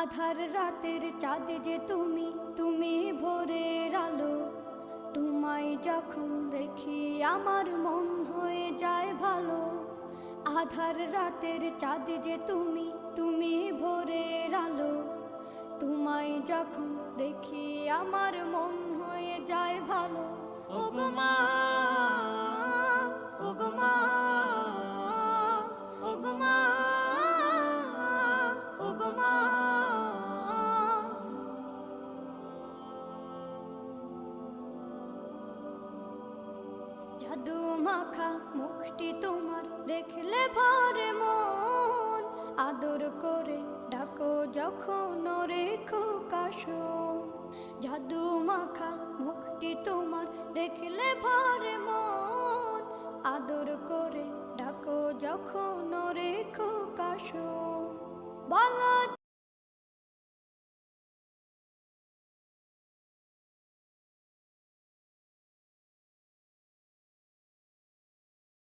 আধার রাতের চাঁদ যে তুমি, তুমি ভোরের আলো। তোমায় যখন দেখি আমার মন হয়ে যায় ভালো। আধার রাতের চাঁদ যে তুমি, তুমি ভোরের আলো। তোমায় যখন দেখি আমার মন হয়ে যায় ভালো। ওগো মা, ওগো মা, ওগো মা, ওগো মা। জাদু মাখা মুখটি তোমার দেখলে ভরে মন। আদর করে ডাকো যখন রেখো কাশন। জাদু মাখা মুখটি তোমার দেখলে ভরে মন। আদর করে ডাকো যখন রেখো কাশন। বলো